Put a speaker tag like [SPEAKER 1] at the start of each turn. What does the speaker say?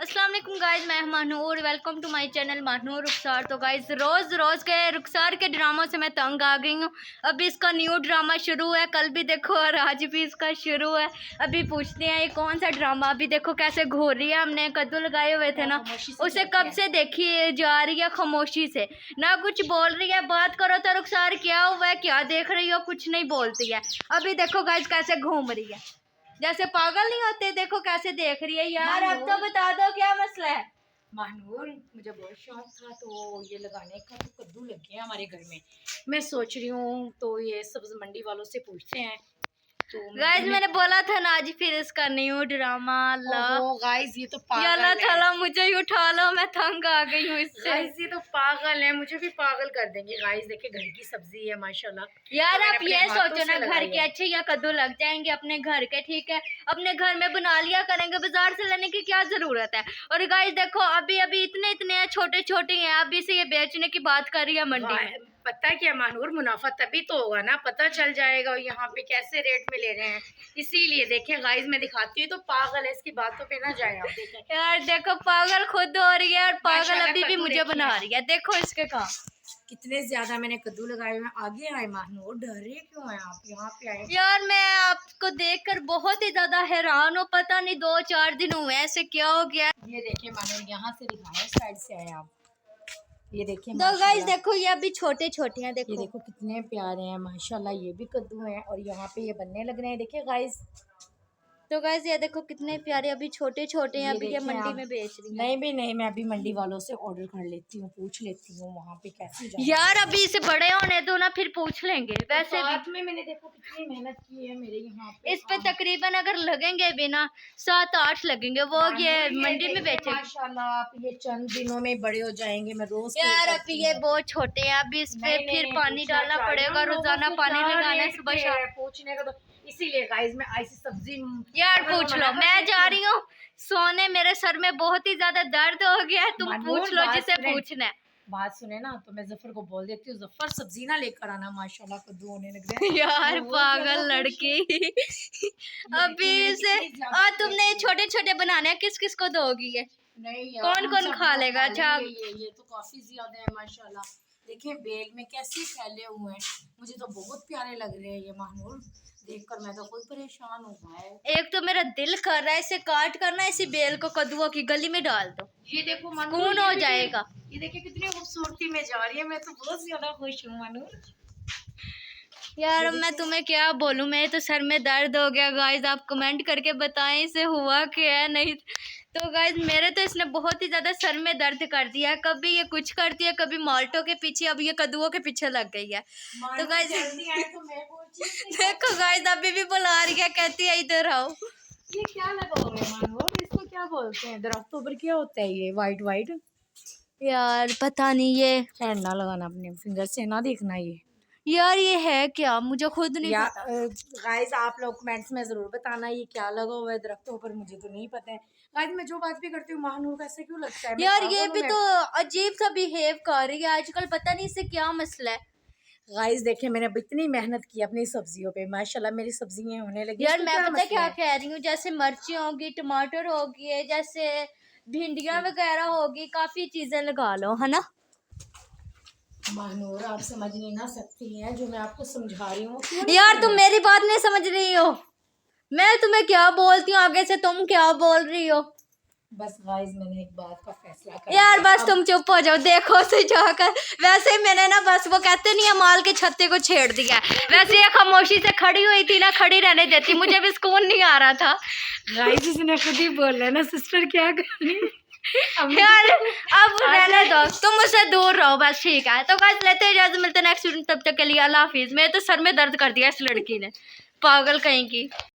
[SPEAKER 1] अस्सलाम वालेकुम गाइज़, मैं Manur. Welcome to my channel Manur रुखसार। तो गाइज़ रोज़ के रुखसार के ड्रामों से मैं तंग आ गई हूँ। अभी इसका न्यू ड्रामा शुरू है, कल भी देखो और आज भी इसका शुरू है। अभी पूछते हैं ये कौन सा ड्रामा। अभी देखो कैसे घोर रही है, हमने कद्दू लगाए हुए थे ना, उसे कब से देखी जा रही है खामोशी से, ना कुछ बोल रही है। बात करो तो रुखसार क्या हुआ है, क्या देख रही हो, कुछ नहीं बोलती है। अभी देखो गाइज़ कैसे घूम रही है, जैसे पागल नहीं होते। देखो कैसे देख रही है। यार अब तो बता दो क्या मसला है।
[SPEAKER 2] महानूर, मुझे बहुत शौक था तो ये लगाने का। तो कद्दू लगे हैं हमारे घर में, मैं सोच रही हूँ तो ये सब्ज मंडी वालों से पूछते हैं। तो
[SPEAKER 1] गाइस मैंने बोला था ना आज फिर इसका न्यू ड्रामा।
[SPEAKER 2] गाइस ये तो पागल
[SPEAKER 1] अल्लाह
[SPEAKER 2] है।
[SPEAKER 1] ताला मुझे ही उठा लो, मैं तंग आ गई हूँ इससे।
[SPEAKER 2] गाइस ये तो पागल है, मुझे भी पागल कर देंगे। गाइस देखिए घर की सब्जी है माशाल्लाह।
[SPEAKER 1] यार
[SPEAKER 2] तो
[SPEAKER 1] आप ये सोचो ना, घर के अच्छे या कद्दू लग जाएंगे अपने घर के, ठीक है, अपने घर में बना लिया करेंगे, बाजार से लेने की क्या जरूरत है। और गाइस देखो अभी अभी इतने छोटे छोटे हैं, अभी से ये बेचने की बात कर रही है मंडी में।
[SPEAKER 2] पता है क्या महानूर, मुनाफा तभी तो होगा ना, पता चल जाएगा यहाँ पे कैसे रेट में ले रहे हैं। इसीलिए देखिए गाइस मैं दिखाती हूँ। तो पागल है, इसकी बातों पे ना जाए आप। देखें
[SPEAKER 1] यार देखो पागल खुद हो रही है और पागल अभी भी मुझे बना रही है। देखो इसके काम
[SPEAKER 2] कितने ज्यादा मैंने कद्दू लगाए हुए। आगे आए महानूर, डर रहे क्यों हैं आप, यहाँ पे आए।
[SPEAKER 1] यार मैं आपको देखकर बहुत ही ज्यादा हैरान हूँ। पता नहीं 2-4 दिन हुए ऐसे क्या हो गया।
[SPEAKER 2] ये देखिए महानूर, यहाँ से दिखाएं, साइड से आए आप। ये देखिए
[SPEAKER 1] तो गाइस देखो ये अभी छोटे छोटे हैं।
[SPEAKER 2] ये देखो कितने प्यारे हैं माशाल्लाह। ये भी कद्दू हैं और यहाँ पे ये बनने लग रहे हैं। देखिए गाइस,
[SPEAKER 1] तो गाइस ये देखो कितने प्यारे अभी छोटे छोटे हैं। अभी ये मंडी में बेच रही है।
[SPEAKER 2] नहीं, मैं अभी मंडी वालों से ऑर्डर कर लेती हूँ, पूछ लेती हूँ वहाँ पे कैसे
[SPEAKER 1] यार अभी इसे बड़े होने दो ना, फिर पूछ लेंगे। वैसे
[SPEAKER 2] साथ में मैंने देखो कितनी मेहनत की है मेरे यहाँ पे।
[SPEAKER 1] इस पे तकरीबन अगर लगेंगे भी ना 7-8 लगेंगे, वो ये मंडी में बेचे
[SPEAKER 2] माशाल्लाह। आप ये चंद दिनों में बड़े हो जाएंगे। मैं रोज
[SPEAKER 1] यार अभी ये बहुत छोटे हैं, अभी इस पे फिर पानी डालना पड़ेगा, रोजाना पानी लगाना है सुबह शाम।
[SPEAKER 2] पूछने का तो इसीलिए गाइस मैं ऐसी सब्जी।
[SPEAKER 1] यार पूछ लो, मैं जा रही हूँ सोने, मेरे सर में बहुत ही ज्यादा दर्द हो गया है। तुम पूछ लो जिसे पूछना है।
[SPEAKER 2] बात सुने ना, तो मैं जफर को बोल देती हूँ, जफर सब्जी ना लेकर आना, माशाल्लाह कद्दू होने लग गए।
[SPEAKER 1] यार पागल लड़की अभी से। और तुमने ये छोटे छोटे बनाने हैं, किस किस को दोगी ये?
[SPEAKER 2] नहीं
[SPEAKER 1] कौन कौन खा लेगा? अच्छा
[SPEAKER 2] ये तो काफी ज्यादा है माशाल्लाह। देखिए बेल में कैसे फैले हुए हैं, मुझे तो बहुत प्यारे लग रहे हैं ये महानूर। देखकर मैं तो खुद परेशान हो गया।
[SPEAKER 1] एक तो मेरा दिल कर रहा है इसे काट कर ना इसी बेल को कद्दुओं की गली में डाल दो।
[SPEAKER 2] ये देखो
[SPEAKER 1] सुकून हो जाएगा।
[SPEAKER 2] ये देखिए कितनी खूबसूरती में जा रही है, मैं तो बहुत ज्यादा खुश हूँ मनूर।
[SPEAKER 1] यार मैं तुम्हें क्या बोलूं, मेरे तो सर में दर्द हो गया। गाइस आप कमेंट करके बताएं इसे हुआ क्या है। नहीं तो गाइस मेरे तो इसने बहुत ही ज़्यादा सर में दर्द कर दिया है। कभी ये कुछ करती है, कभी माल्टो के पीछे, अब ये कद्दुओं के पीछे लग गई है। तो गाइस देखो गाइस अभी भी बुला रही है, कहती है इधर आओ।
[SPEAKER 2] ये क्या लगा हुआ है मनोहर, इसको क्या बोलते हैं, दरख्तों पर क्या होता है ये वाइट वाइट?
[SPEAKER 1] यार पता नहीं, ये
[SPEAKER 2] हैंड ना लगाना, अपने फिंगर से ना देखना।
[SPEAKER 1] यार ये है क्या, मुझे खुद नहीं पता।
[SPEAKER 2] गाइस आप लोग कमेंट्स में ज़रूर बताना ये क्या लगा हुआ है दरख्तों पर, मुझे तो नहीं पता है। गाइस मैं जो बात भी करती हूँ महानूर को ऐसे क्यों लगता है?
[SPEAKER 1] यार ये भी तो अजीब सा बिहेव कर रही है आजकल, पता नहीं इससे क्या मसला है।
[SPEAKER 2] गाइस देखिए मैंने अब इतनी मेहनत की अपनी सब्जियों पे, माशाल्लाह मेरी सब्जियां होने लगी।
[SPEAKER 1] यार मैं पता क्या कह रही हूँ, जैसे मिर्ची होगी, टमाटर होगी, जैसे भिंडियाँ वगैरह होगी, काफी चीजें लगा लो, है ना।
[SPEAKER 2] महानूर आप समझ नहीं ना सकती हैं जो मैं आपको समझा रही हूँ।
[SPEAKER 1] यार तुम मेरी बात नहीं समझ रही हो, मैं तुम्हें क्या बोलती हूँ आगे से तुम क्या बोल रही हो।
[SPEAKER 2] बस गाइस मैंने एक बात का फैसला कर
[SPEAKER 1] यार बस तुम चुप हो जाओ। देखो से जाकर, वैसे ही मैंने ना बस वो कहते नहीं है माल के छत्ते को छेड़ दिया, वैसे ये खामोशी से खड़ी हुई थी ना, खड़ी रहने देती, मुझे भी सुकून नहीं आ रहा था।
[SPEAKER 2] गाइस इसने खुद ही बोल रहा है ना, सिस्टर क्या कर रही
[SPEAKER 1] यार अब रहने दो, तुम मुझसे दूर रहो बस, ठीक है। तो गाइस लेते इजाजत, मिलते नेक्स्ट वीडियो, तब तक के लिए अल्लाह हाफिज। मेरे तो सर में दर्द कर दिया इस लड़की ने, पागल कहीं की।